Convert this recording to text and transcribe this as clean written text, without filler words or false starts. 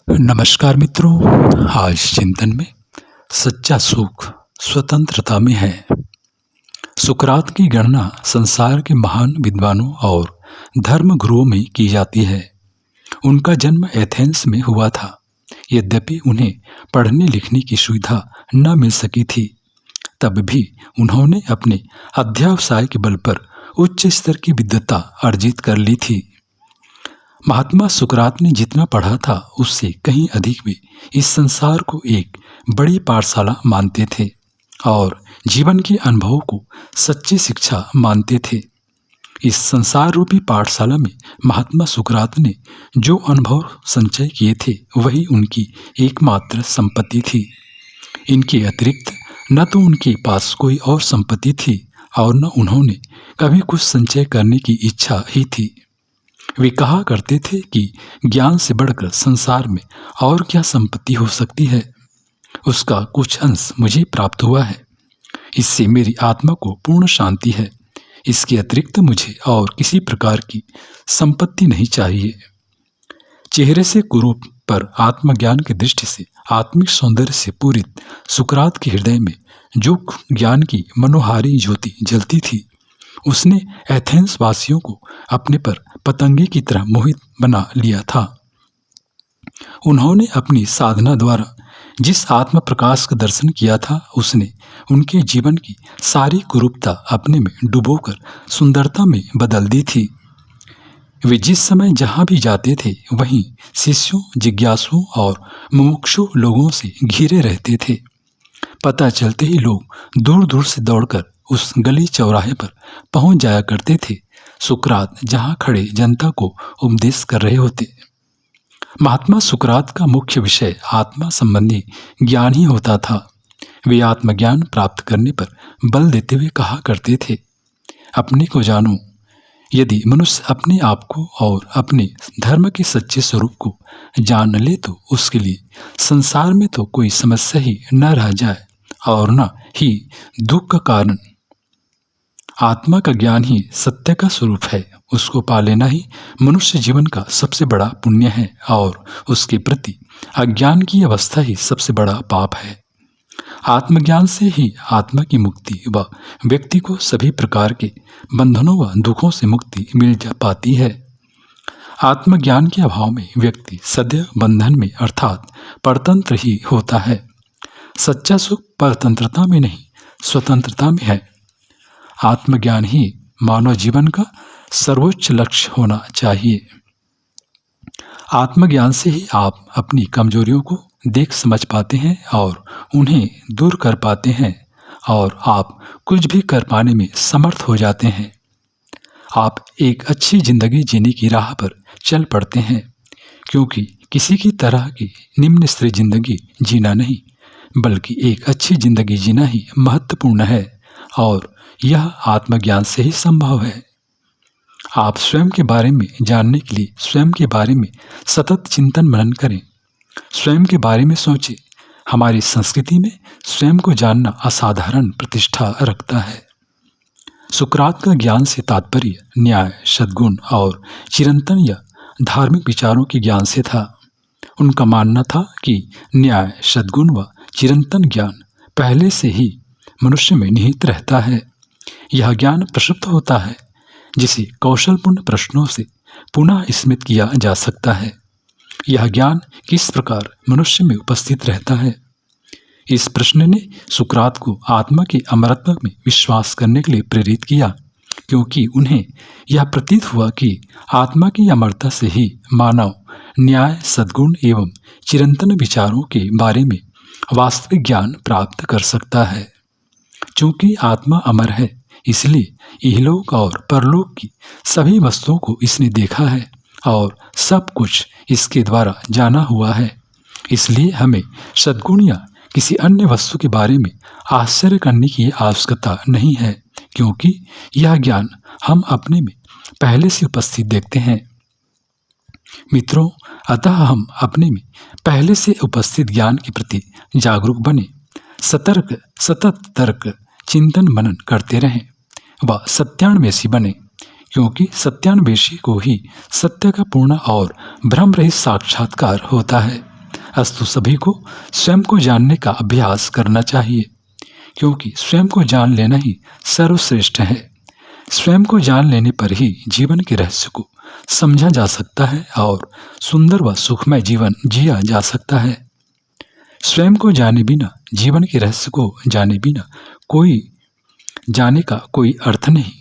नमस्कार मित्रों, आज चिंतन में सच्चा सुख स्वतंत्रता में है। सुकरात की गणना संसार के महान विद्वानों और धर्म गुरुओं में की जाती है। उनका जन्म एथेंस में हुआ था। यद्यपि उन्हें पढ़ने लिखने की सुविधा न मिल सकी थी, तब भी उन्होंने अपने अध्यवसाय के बल पर उच्च स्तर की विद्वता अर्जित कर ली थी। महात्मा सुकरात ने जितना पढ़ा था उससे कहीं अधिक वे इस संसार को एक बड़ी पाठशाला मानते थे और जीवन के अनुभवों को सच्ची शिक्षा मानते थे। इस संसार रूपी पाठशाला में महात्मा सुकरात ने जो अनुभव संचय किए थे वही उनकी एकमात्र संपत्ति थी। इनके अतिरिक्त न तो उनके पास कोई और संपत्ति थी और न उन्होंने कभी कुछ संचय करने की इच्छा ही थी। वे कहा करते थे कि ज्ञान से बढ़कर संसार में और क्या संपत्ति हो सकती है। उसका कुछ अंश मुझे प्राप्त हुआ है, इससे मेरी आत्मा को पूर्ण शांति है। इसके अतिरिक्त मुझे और किसी प्रकार की संपत्ति नहीं चाहिए। चेहरे से कुरूप पर आत्मज्ञान की दृष्टि से आत्मिक सौंदर्य से पूरित सुकरात के हृदय में जो ज्ञान की मनोहारी ज्योति जलती थी, उसने एथेंस वासियों को अपने पर पतंगे की तरह मोहित बना लिया था। उन्होंने अपनी साधना द्वारा जिस आत्म प्रकाश का दर्शन किया था, उसने उनके जीवन की सारी कुरूपता अपने में डुबोकर सुंदरता में बदल दी थी। वे जिस समय जहाँ भी जाते थे वहीं शिष्यों, जिज्ञासुओं और मुमुक्षु लोगों से घिरे रहते थे। पता चलते ही लोग दूर दूर से दौड़कर उस गली चौराहे पर पहुंच जाया करते थे, सुकरात जहां खड़े जनता को उपदेश कर रहे होते। महात्मा सुकरात का मुख्य विषय आत्मा संबंधी ज्ञान ही होता था। वे आत्मज्ञान प्राप्त करने पर बल देते हुए कहा करते थे, अपने को जानो। यदि मनुष्य अपने आप को और अपने धर्म के सच्चे स्वरूप को जान ले तो उसके लिए संसार में तो कोई समस्या ही न रह जाए और न ही दुख का कारण। आत्मा का ज्ञान ही सत्य का स्वरूप है। उसको पा लेना ही मनुष्य जीवन का सबसे बड़ा पुण्य है और उसके प्रति अज्ञान की अवस्था ही सबसे बड़ा पाप है। आत्मज्ञान से ही आत्मा की मुक्ति व व्यक्ति को सभी प्रकार के बंधनों व दुखों से मुक्ति मिल जा पाती है। आत्मज्ञान के अभाव में व्यक्ति सदैव बंधन में अर्थात परतंत्र ही होता है। सच्चा सुख परतंत्रता में नहीं, स्वतंत्रता में है। आत्मज्ञान ही मानव जीवन का सर्वोच्च लक्ष्य होना चाहिए। आत्मज्ञान से ही आप अपनी कमजोरियों को देख समझ पाते हैं और उन्हें दूर कर पाते हैं और आप कुछ भी कर पाने में समर्थ हो जाते हैं। आप एक अच्छी जिंदगी जीने की राह पर चल पड़ते हैं, क्योंकि किसी की तरह की निम्न स्तरीय जिंदगी जीना नहीं बल्कि एक अच्छी जिंदगी जीना ही महत्वपूर्ण है और यह आत्मज्ञान से ही संभव है। आप स्वयं के बारे में जानने के लिए स्वयं के बारे में सतत चिंतन मनन करें, स्वयं के बारे में सोचें। हमारी संस्कृति में स्वयं को जानना असाधारण प्रतिष्ठा रखता है। सुकरात का ज्ञान से तात्पर्य न्याय, सद्गुण और चिरंतन या धार्मिक विचारों के ज्ञान से था। उनका मानना था कि न्याय, सद्गुण व चिरंतन ज्ञान पहले से ही मनुष्य में निहित रहता है। यह ज्ञान प्रसुप्त होता है, जिसे कौशलपूर्ण प्रश्नों से पुनः स्मृत किया जा सकता है। यह ज्ञान किस प्रकार मनुष्य में उपस्थित रहता है? इस प्रश्न ने सुकरात को आत्मा के अमरत्व में विश्वास करने के लिए प्रेरित किया, क्योंकि उन्हें यह प्रतीत हुआ कि आत्मा की अमरता से ही मानव न्याय, सद्गुण एवं चिरंतन विचारों के बारे में वास्तविक ज्ञान प्राप्त कर सकता है। चूंकि आत्मा अमर है, इसलिए इहलोक और परलोक की सभी वस्तुओं को इसने देखा है और सब कुछ इसके द्वारा जाना हुआ है। इसलिए हमें सद्गुण या किसी अन्य वस्तु के बारे में आश्चर्य करने की आवश्यकता नहीं है, क्योंकि यह ज्ञान हम अपने में पहले से उपस्थित देखते हैं। मित्रों, अतः हम अपने में पहले से उपस्थित ज्ञान के प्रति जागरूक बने, सतत तर्क चिंतन मनन करते रहें व सत्यान्वेषी बने, क्योंकि सत्यान्वेषी को ही सत्य का पूर्ण और भ्रम रहित साक्षात्कार होता है। अस्तु सभी को स्वयं को जानने का अभ्यास करना चाहिए, क्योंकि स्वयं को जान लेना ही सर्वश्रेष्ठ है। स्वयं को जान लेने पर ही जीवन के रहस्य को समझा जा सकता है और सुंदर व सुखमय जीवन जिया जा सकता है। स्वयं को जाने बिना, जीवन के रहस्य को जाने बिना जाने का कोई अर्थ नहीं।